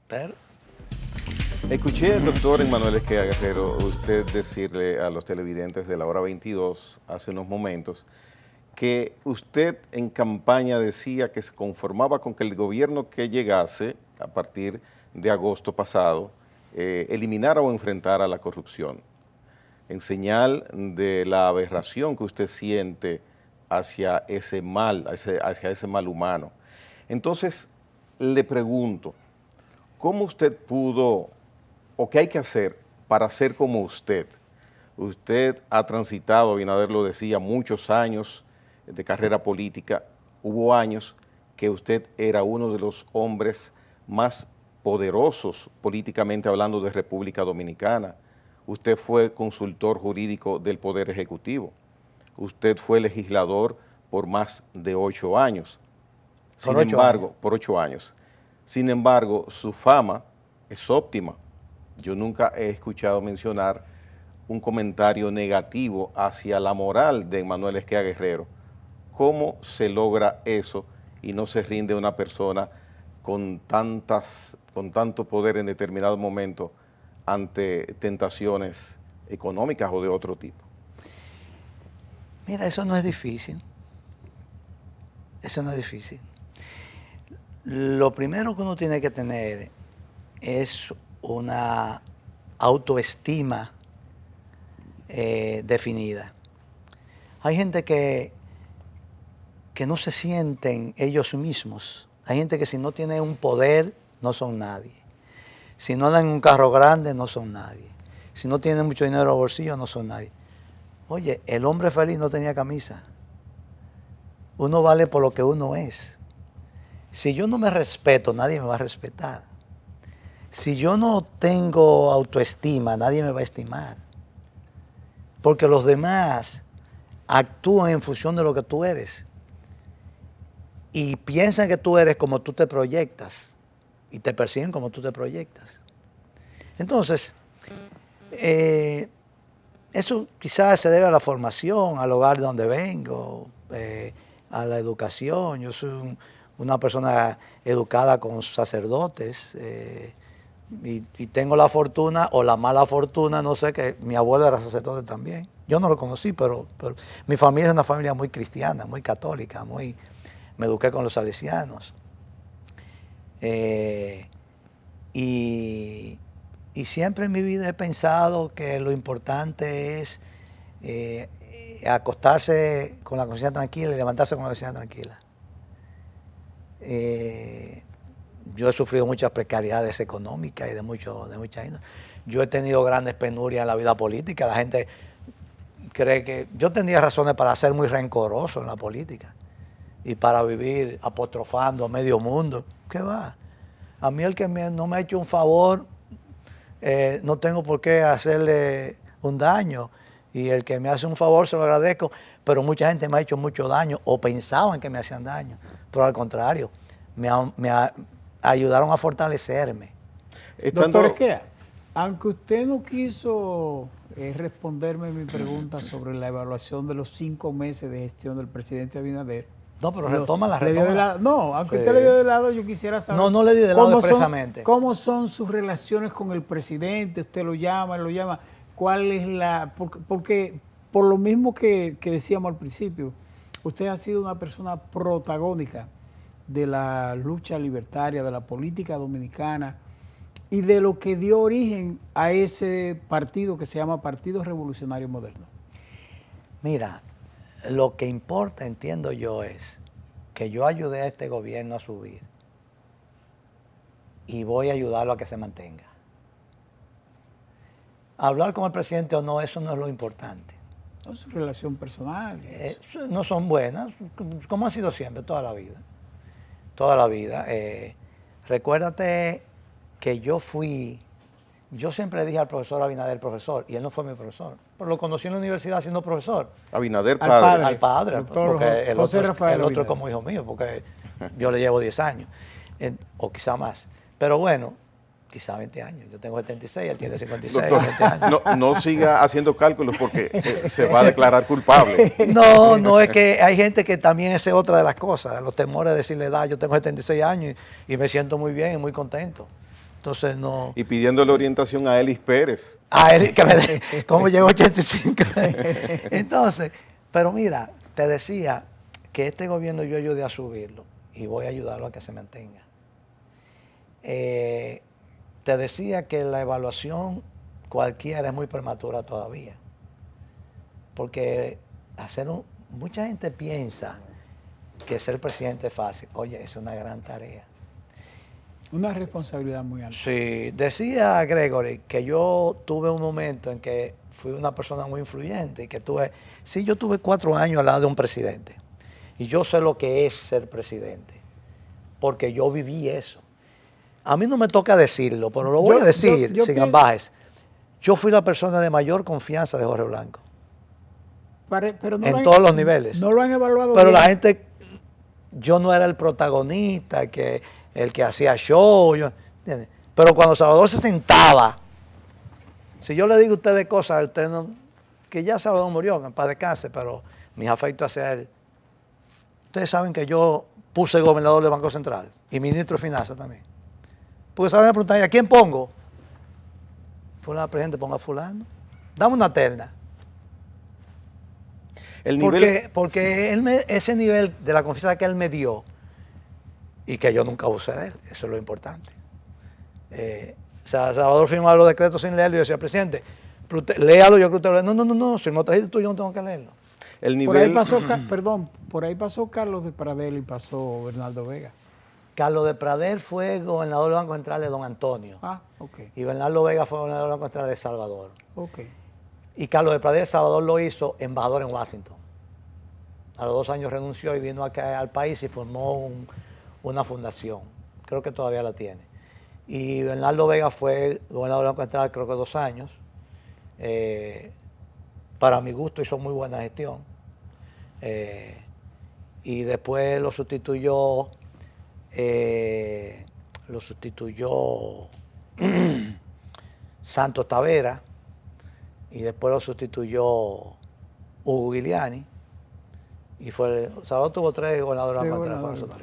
Pero Escuché al doctor Emmanuel Esqueda Guerrero usted decirle a los televidentes de la hora 22 hace unos momentos que usted en campaña decía que se conformaba con que el gobierno que llegase a partir de agosto pasado eliminara o enfrentara la corrupción, en señal de la aberración que usted siente hacia ese mal, hacia ese mal humano. Entonces, le pregunto, ¿cómo usted pudo o qué hay que hacer para ser como usted? Usted ha transitado, Abinader lo decía, muchos años de carrera política. Hubo años que usted era uno de los hombres más poderosos políticamente hablando de República Dominicana. Usted fue consultor jurídico del Poder Ejecutivo. Usted fue legislador por más de 8 años. por Sin 8 años. embargo, por 8 años. Sin embargo, su fama es óptima. Yo nunca he escuchado mencionar un comentario negativo hacia la moral de Emmanuel Esqueda Guerrero. ¿Cómo se logra eso y no se rinde una persona con tanto poder en determinado momento ante tentaciones económicas o de otro tipo? Mira, eso no es difícil. Eso no es difícil. Lo primero que uno tiene que tener es una autoestima definida. Hay gente que no se sienten ellos mismos. Hay gente que si no tiene un poder, no son nadie. Si no andan en un carro grande, no son nadie. Si no tienen mucho dinero en el bolsillo, no son nadie. Oye, el hombre feliz no tenía camisa. Uno vale por lo que uno es. Si yo no me respeto, nadie me va a respetar. Si yo no tengo autoestima, nadie me va a estimar. Porque los demás actúan en función de lo que tú eres. Y piensan que tú eres como tú te proyectas. Y te persiguen como tú te proyectas. Entonces, eso quizás se debe a la formación, al hogar de donde vengo, a la educación. Yo soy una persona educada con sacerdotes y tengo la fortuna o la mala fortuna, no sé, que mi abuelo era sacerdote también. Yo no lo conocí, pero mi familia es una familia muy cristiana, muy católica, me eduqué con los salesianos. Y siempre en mi vida he pensado que lo importante es acostarse con la conciencia tranquila y levantarse con la conciencia tranquila. Yo he sufrido muchas precariedades económicas y de mucha índole. Yo he tenido grandes penurias en la vida política. La gente cree que yo tenía razones para ser muy rencoroso en la política y para vivir apostrofando a medio mundo. ¿Qué va? A mí el que no me ha hecho un favor, no tengo por qué hacerle un daño. Y el que me hace un favor se lo agradezco, pero mucha gente me ha hecho mucho daño o pensaban que me hacían daño. Pero al contrario, me ayudaron a fortalecerme. Doctor Esqueda, aunque usted no quiso responderme mi pregunta sobre la evaluación de los 5 meses de gestión del presidente Abinader. No, pero retoma. No, aunque usted le dio de lado, yo quisiera saber. No le di de lado expresamente. ¿Cómo son sus relaciones con el presidente? ¿Usted lo llama? ¿Cuál es la...? Porque por lo mismo que decíamos al principio, usted ha sido una persona protagónica de la lucha libertaria, de la política dominicana y de lo que dio origen a ese partido que se llama Partido Revolucionario Moderno. Mira, lo que importa, entiendo yo, es que yo ayudé a este gobierno a subir y voy a ayudarlo a que se mantenga. Hablar con el presidente o no, eso no es lo importante. No es su relación personal. No son buenas, como ha sido siempre, toda la vida. Toda la vida. Recuérdate que yo siempre le dije al profesor Abinader, profesor, y él no fue mi profesor, pero lo conocí en la universidad siendo profesor. Abinader padre. Al padre, porque el otro es como hijo mío, porque yo le llevo 10 años, o quizá más. Pero bueno, quizá 20 años. Yo tengo 76, él tiene 56, Doctor, 20 años. No siga haciendo cálculos porque se va a declarar culpable. No, es que hay gente que también esa es otra de las cosas, los temores de decirle edad. Yo tengo 76 años y me siento muy bien y muy contento. Entonces no... Y pidiéndole orientación a Elis Pérez. A él, que me cómo llegó 85. Entonces, pero mira, te decía que este gobierno yo ayudé a subirlo y voy a ayudarlo a que se mantenga. Te decía que la evaluación cualquiera es muy prematura todavía. Porque mucha gente piensa que ser presidente es fácil. Oye, es una gran tarea. Una responsabilidad muy alta. Sí, decía Gregory que yo tuve un momento en que fui una persona muy influyente y que yo tuve 4 años al lado de un presidente. Y yo sé lo que es ser presidente, porque yo viví eso. A mí no me toca decirlo, pero lo voy a decir sin ambajes. Yo fui la persona de mayor confianza de Jorge Blanco. Pero no en todos los niveles. No lo han evaluado pero bien. La gente, yo no era el protagonista, el que hacía show, ¿entiendes? Pero cuando Salvador se sentaba, si yo le digo a ustedes cosas, ustedes no, que ya Salvador murió, en paz descanse, pero mis afectos hacia él. Ustedes saben que yo puse gobernador del Banco Central y ministro de Finanzas también. Porque saben, me preguntan, ¿a quién pongo? Fulano, presidente, ponga a fulano. Dame una terna. Porque ese nivel de la confianza que él me dio y que yo nunca abusé de él, eso es lo importante. Salvador firmaba los decretos sin leerlo y yo decía, presidente, léalo, yo creo que usted lo lee. No, si me lo trajiste tú, yo no tengo que leerlo. Por ahí pasó, por ahí pasó Carlos de Pradel y pasó Bernardo Vega. Carlos de Pradel fue gobernador del Banco Central de Don Antonio. Ok. Y Bernardo Vega fue gobernador del Banco Central de Salvador. Ok. Y Carlos de Pradel, Salvador lo hizo embajador en Washington. A los 2 años renunció y vino acá al país y formó una fundación. Creo que todavía la tiene. Y Bernardo Vega fue gobernador del Banco Central creo que 2 años. Para mi gusto hizo muy buena gestión. Y después lo sustituyó Santos Tavera y después lo sustituyó Hugo Giuliani. Y Salvador tuvo 3 gobernadores del Banco Central.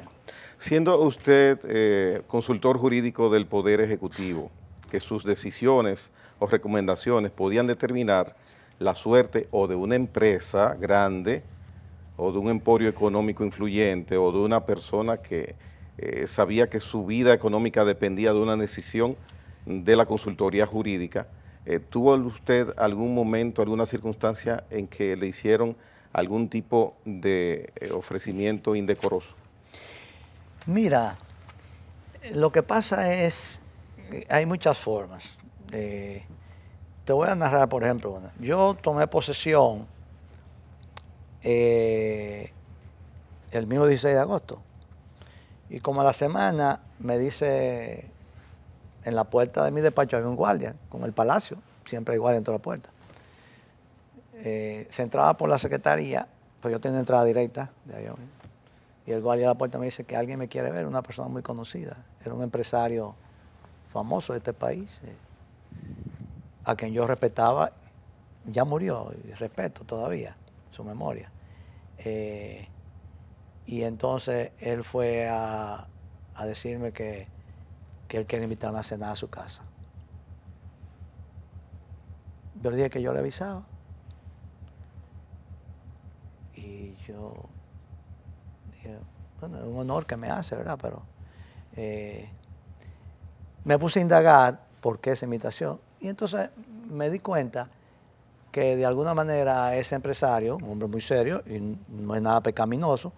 Siendo usted consultor jurídico del Poder Ejecutivo, que sus decisiones o recomendaciones podían determinar la suerte o de una empresa grande o de un emporio económico influyente o de una persona que sabía que su vida económica dependía de una decisión de la consultoría jurídica, ¿tuvo usted algún momento, alguna circunstancia en que le hicieron algún tipo de ofrecimiento indecoroso? Mira, lo que pasa es, hay muchas formas. Te voy a narrar, por ejemplo, una. Yo tomé posesión el mismo 16 de agosto. Y como a la semana me dice, en la puerta de mi despacho había un guardia con el palacio, siempre hay guardia en toda la puerta. Se entraba por la secretaría, pues yo tenía entrada directa de ahí. Y el guardia de la puerta me dice que alguien me quiere ver, una persona muy conocida. Era un empresario famoso de este país, a quien yo respetaba, ya murió, y respeto todavía su memoria. Y entonces él fue a decirme que él quería invitarme a cenar a su casa. Yo le dije que yo le avisaba. Y yo dije, bueno, es un honor que me hace, ¿verdad? Pero me puse a indagar por qué esa invitación. Y entonces me di cuenta que de alguna manera ese empresario, un hombre muy serio, y no es nada pecaminoso,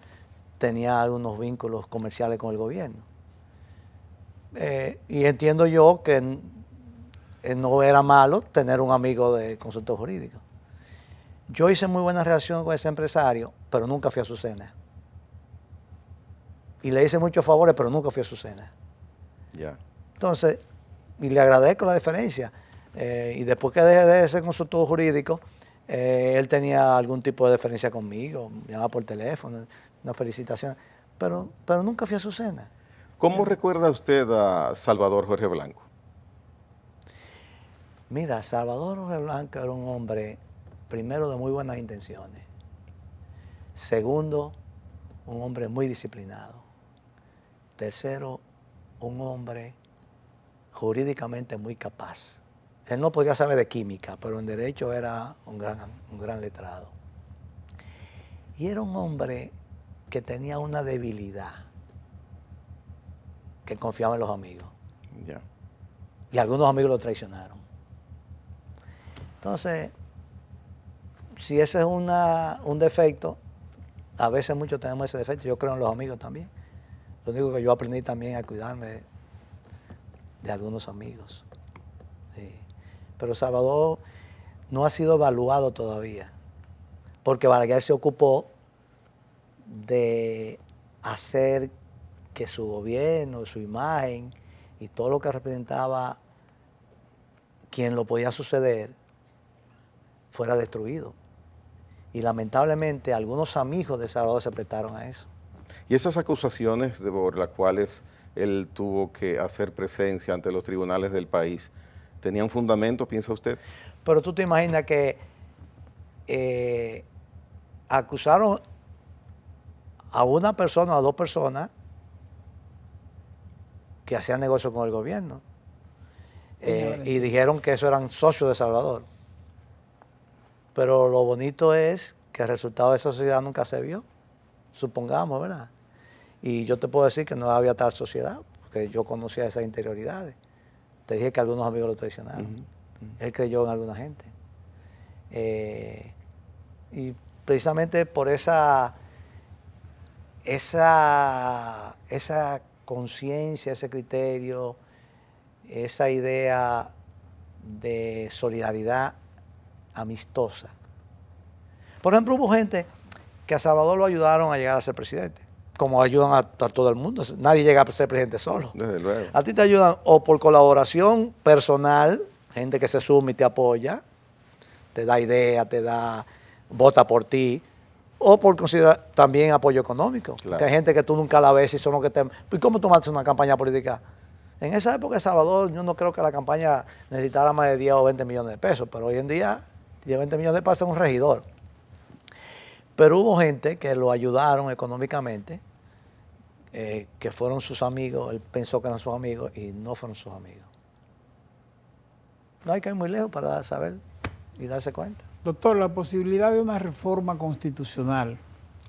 tenía algunos vínculos comerciales con el gobierno. Y entiendo yo que no era malo tener un amigo de consultor jurídico. Yo hice muy buena relación con ese empresario, pero nunca fui a su cena. Y le hice muchos favores, pero nunca fui a su cena. Ya. Entonces, y le agradezco la deferencia. Y después que dejé de ser consultor jurídico, él tenía algún tipo de deferencia conmigo, me llamaba por teléfono, una felicitación, pero nunca fui a su cena. ¿Cómo recuerda usted a Salvador Jorge Blanco? Mira, Salvador Jorge Blanco era un hombre, primero, de muy buenas intenciones. Segundo, un hombre muy disciplinado. Tercero, un hombre jurídicamente muy capaz. Él no podía saber de química, pero en derecho era un gran letrado. Y era un hombre que tenía una debilidad, que confiaba en los amigos. Ya. Y algunos amigos lo traicionaron. Entonces, si ese es un defecto, a veces muchos tenemos ese defecto, yo creo en los amigos también. Lo único que yo aprendí también a cuidarme de algunos amigos. Sí. Pero Salvador no ha sido evaluado todavía, porque Balaguer se ocupó de hacer que su gobierno, su imagen y todo lo que representaba quien lo podía suceder fuera destruido. Y lamentablemente algunos amigos de Salvador se prestaron a eso. Y esas acusaciones por las cuales él tuvo que hacer presencia ante los tribunales del país, ¿tenían fundamento, piensa usted? Pero tú te imaginas que acusaron a una persona o a dos personas que hacían negocio con el gobierno y dijeron que eso eran socios de Salvador. Pero lo bonito es que el resultado de esa sociedad nunca se vio, supongamos, ¿verdad? Y yo te puedo decir que no había tal sociedad, porque yo conocía esas interioridades. Te dije que algunos amigos lo traicionaron. Él creyó en alguna gente. Y precisamente por esa conciencia, ese criterio, esa idea de solidaridad amistosa. Por ejemplo, hubo gente que a Salvador lo ayudaron a llegar a ser presidente, como ayudan a todo el mundo. Nadie llega a ser presidente solo. Desde luego. A ti te ayudan o por colaboración personal, gente que se suma y te apoya, te da idea, vota por ti, o por considerar también apoyo económico. Claro. Porque hay gente que tú nunca la ves y son los que te... ¿Y cómo tú haces una campaña política? En esa época de Salvador, yo no creo que la campaña necesitara más de 10 o 20 millones de pesos, pero hoy en día 10 o 20 millones de pesos es un regidor. Pero hubo gente que lo ayudaron económicamente, que fueron sus amigos, él pensó que eran sus amigos y no fueron sus amigos. No hay que ir muy lejos para saber y darse cuenta. Doctor, la posibilidad de una reforma constitucional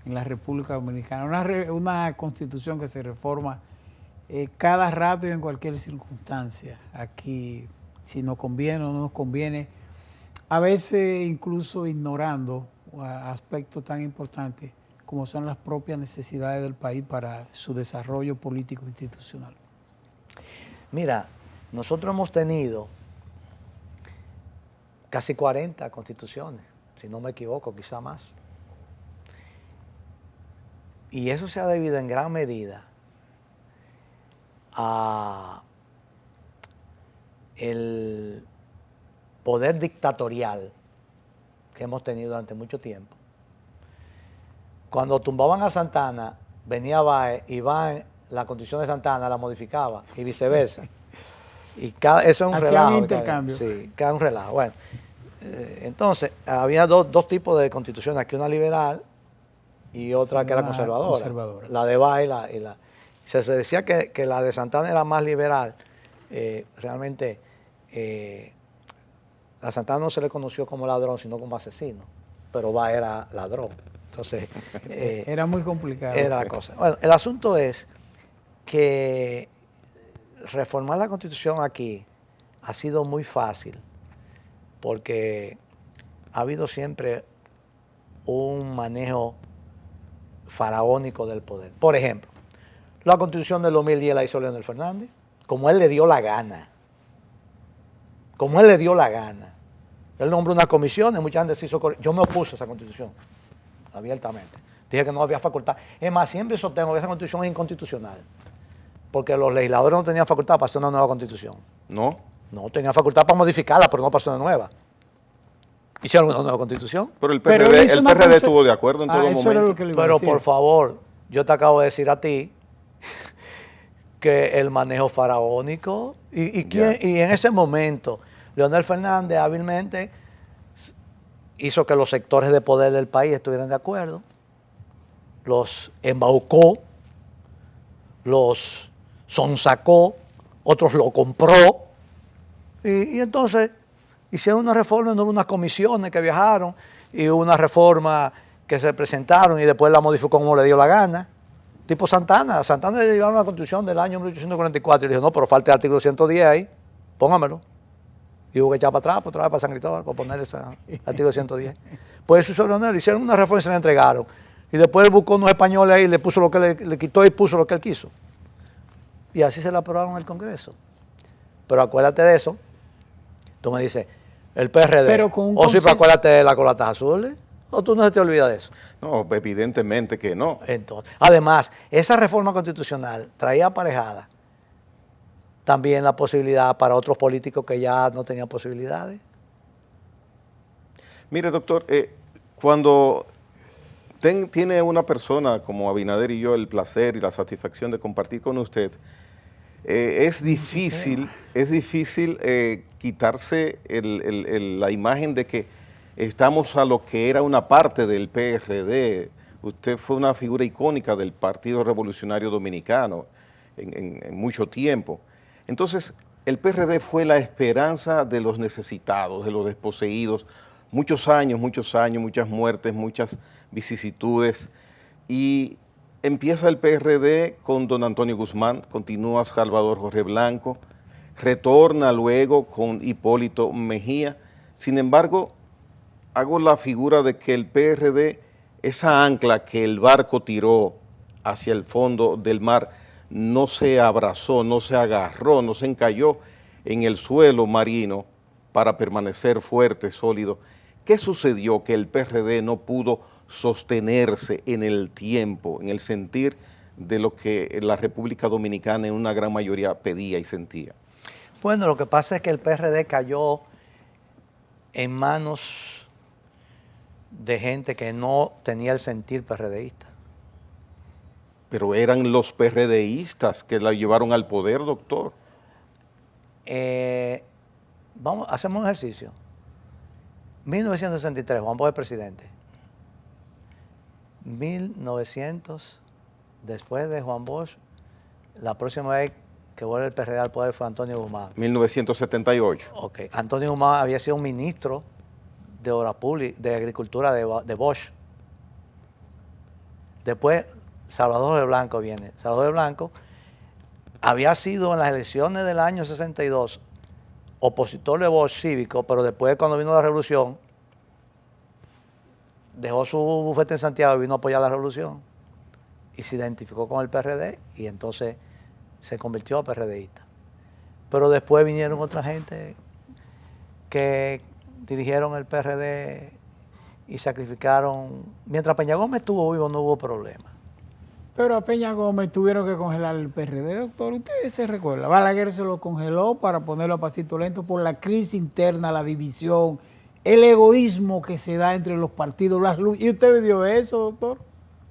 en la República Dominicana, una constitución que se reforma cada rato y en cualquier circunstancia. Aquí, si nos conviene o no nos conviene, a veces incluso ignorando aspectos tan importantes como son las propias necesidades del país para su desarrollo político e institucional. Mira, nosotros hemos tenido casi 40 constituciones, si no me equivoco, quizá más. Y eso se ha debido en gran medida a el poder dictatorial que hemos tenido durante mucho tiempo. Cuando tumbaban a Santana, venía Báez y Báez la constitución de Santana la modificaba y viceversa. Y eso es un Hacían relajo. intercambio. Sí, cada un relajo. Bueno, entonces, había dos tipos de constituciones, aquí una liberal y otra que era conservadora. La de Báez y la... Se decía que la de Santana era más liberal. Realmente, a Santana no se le conoció como ladrón, sino como asesino, pero Báez era ladrón. Entonces... era muy complicado. Era la cosa. Bueno, el asunto es que reformar la Constitución aquí ha sido muy fácil porque ha habido siempre un manejo faraónico del poder. Por ejemplo, la Constitución del 2010 la hizo Leonel Fernández, como él le dio la gana. Como él le dio la gana. Él nombró una comisión y mucha gente se hizo... Yo me opuse a esa Constitución, abiertamente. Dije que no había facultad. Es más, siempre sostengo que esa Constitución es inconstitucional. Porque los legisladores no tenían facultad para hacer una nueva Constitución. ¿No? No, tenían facultad para modificarla, pero no para hacer una nueva. Hicieron una nueva Constitución. Pero el PRD estuvo de acuerdo en todo momento. Era lo que le iba a Pero decir. por favor, yo te acabo de decir a ti que el manejo faraónico y en ese momento Leonel Fernández hábilmente hizo que los sectores de poder del país estuvieran de acuerdo, los embaucó, los sonsacó otros lo compró, y entonces hicieron una reforma, no hubo unas comisiones que viajaron, y hubo una reforma que se presentaron y después la modificó como le dio la gana. Tipo Santana. A Santana le llevaron la Constitución del año 1844 y le dijo, no, pero falta el artículo 110 ahí, póngamelo. Y hubo que echar para atrás, otra vez para San Cristóbal, para poner ese artículo 110. Pues eso le hicieron una reforma y se la entregaron. Y después él buscó unos españoles ahí, le puso lo que le quitó y puso lo que él quiso. Y así se la aprobaron en el Congreso. Pero acuérdate de eso. Tú me dices, el PRD. Pero con un sí, pero acuérdate de las colatas azules. ¿O tú no se te olvidas de eso? No, evidentemente que no. Entonces, además, esa reforma constitucional traía aparejada también la posibilidad para otros políticos que ya no tenían posibilidades. Mire, doctor, cuando tiene una persona como Abinader y yo el placer y la satisfacción de compartir con usted, es difícil quitarse la imagen de que estamos a lo que era una parte del PRD. Usted fue una figura icónica del Partido Revolucionario Dominicano en mucho tiempo. Entonces, el PRD fue la esperanza de los necesitados, de los desposeídos, muchos años, muchas muertes, muchas vicisitudes. Y empieza el PRD con don Antonio Guzmán, continúa Salvador Jorge Blanco, retorna luego con Hipólito Mejía. Sin embargo, hago la figura de que el PRD, esa ancla que el barco tiró hacia el fondo del mar, no se abrazó, no se agarró, no se encalló en el suelo marino para permanecer fuerte, sólido. ¿Qué sucedió que el PRD no pudo sostenerse en el tiempo, en el sentir de lo que la República Dominicana en una gran mayoría pedía y sentía? Bueno, lo que pasa es que el PRD cayó en manos de gente que no tenía el sentir PRDista. Pero eran los PRDistas que la llevaron al poder, doctor. Hacemos un ejercicio. 1963, Juan Bosch es presidente. 1900, después de Juan Bosch, la próxima vez que vuelve el PRD al poder fue Antonio Guzmán. 1978. Ok. Antonio Guzmán había sido un ministro de Obras Públicas, de Agricultura de Bosch. Después, Salvador de Blanco viene. Salvador de Blanco había sido en las elecciones del año 62 opositor de Bosch cívico, pero después cuando vino la revolución, dejó su bufete en Santiago y vino a apoyar la revolución y se identificó con el PRD y entonces se convirtió a PRDista. Pero después vinieron otra gente que dirigieron el PRD y sacrificaron. Mientras Peña Gómez estuvo vivo no hubo problema. Pero a Peña Gómez tuvieron que congelar el PRD, doctor. ¿Usted se recuerda? Balaguer se lo congeló para ponerlo a pasito lento por la crisis interna, la división, el egoísmo que se da entre los partidos. ¿Y usted vivió eso, doctor?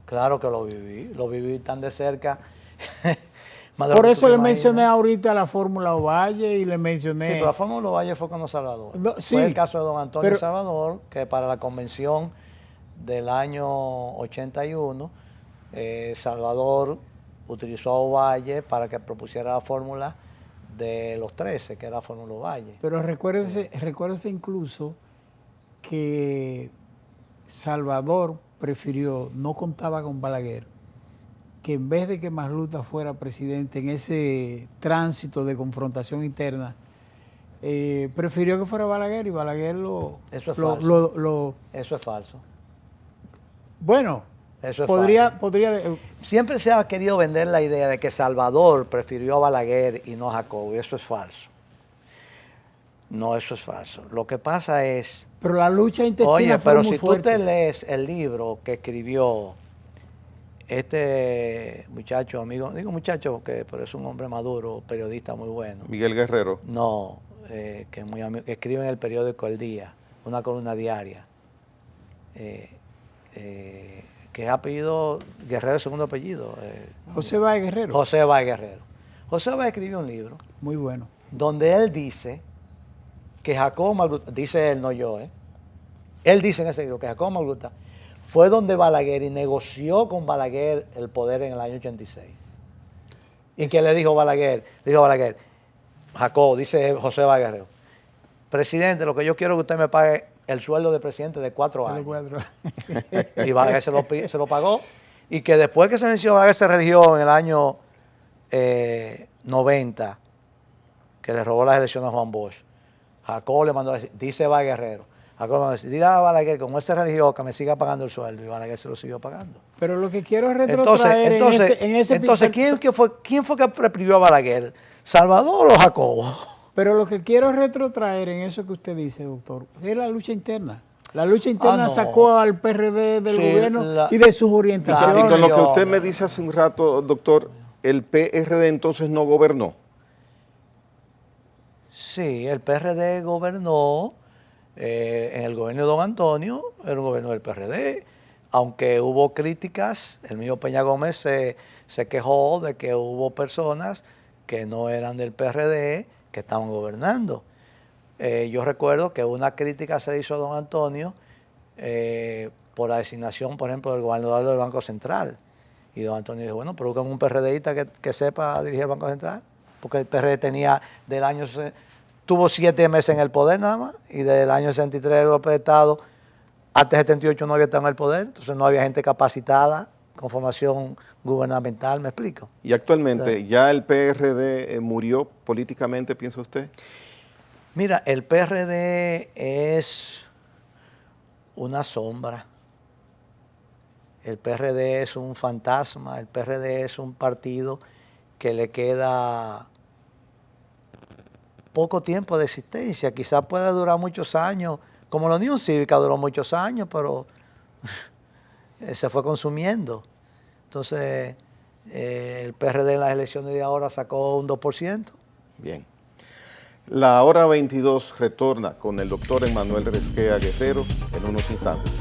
Claro que lo viví tan de cerca. Por eso le mencioné ahorita la Fórmula Ovalle y le mencioné... Sí, pero la Fórmula Ovalle fue con los Salvador. No, sí, fue el caso de don Antonio Salvador, que para la convención del año 81, Salvador utilizó a Ovalle para que propusiera la fórmula de los 13, que era la Fórmula Ovalle. Pero recuérdese incluso que Salvador prefirió, no contaba con Balaguer, que en vez de que Masluta fuera presidente en ese tránsito de confrontación interna, prefirió que fuera Balaguer y Balaguer Eso es falso. Eso es falso. Bueno, eso es podría siempre se ha querido vender la idea de que Salvador prefirió a Balaguer y no a Jacobo, y eso es falso. No, eso es falso. Lo que pasa es... Pero la lucha intestina fue muy fuerte. Tú te lees el libro que escribió este muchacho, amigo, digo muchacho pero es un hombre maduro, periodista muy bueno. Miguel Guerrero. No, que es muy amigo, que escribe en el periódico El Día, una columna diaria, que es apellido Guerrero, segundo apellido. José Báez Guerrero. José Báez Guerrero. José Báez escribió un libro. Muy bueno. Donde él dice que Jacobo Malgruta, dice él, no yo, él dice en ese libro que Jacobo Malgruta fue donde Balaguer y negoció con Balaguer el poder en el año 86. Y que le dijo Balaguer, Jacobo, dice José Báez Guerrero, presidente, lo que yo quiero es que usted me pague el sueldo de presidente de 4 años. Y Balaguer se lo pagó, y que después que se venció, Balaguer se religió en el año 90, que le robó las elecciones a Juan Bosch. Jacobo le mandó a decir, dice Báez Guerrero, Jacobo le mandó a decir, diga a Balaguer, como él se religió, que me siga pagando el sueldo, y Balaguer se lo siguió pagando. Pero lo que quiero es retrotraer entonces ¿quién fue que reprimió a Balaguer? ¿Salvador o Jacobo? Pero lo que quiero retrotraer en eso que usted dice, doctor, es la lucha interna. La lucha interna no. sacó al PRD del gobierno y de sus Y orientaciones. con lo que usted me dice hace un rato, doctor, ¿el PRD entonces no gobernó? Sí, el PRD gobernó en el gobierno de don Antonio, era un gobierno del PRD, aunque hubo críticas, el mismo Peña Gómez se quejó de que hubo personas que no eran del PRD, que estaban gobernando. Yo recuerdo que una crítica se le hizo a don Antonio por la designación, por ejemplo, del gobernador del Banco Central. Y don Antonio dijo, bueno, pero buscan un PRDista que sepa dirigir el Banco Central, porque el PRD tuvo 7 meses en el poder nada más, y desde el año 63 el golpe de Estado hasta el 78 no había estado en el poder, entonces no había gente capacitada con formación gubernamental, ¿me explico? Y actualmente, ¿ya el PRD murió políticamente, piensa usted? Mira, el PRD es una sombra. El PRD es un fantasma, el PRD es un partido que le queda poco tiempo de existencia. Quizás pueda durar muchos años, como la Unión Cívica duró muchos años, pero se fue consumiendo. Entonces, el PRD en las elecciones de ahora sacó un 2%. Bien. La hora 22 retorna con el doctor Emmanuel Resquea Guerrero en unos instantes.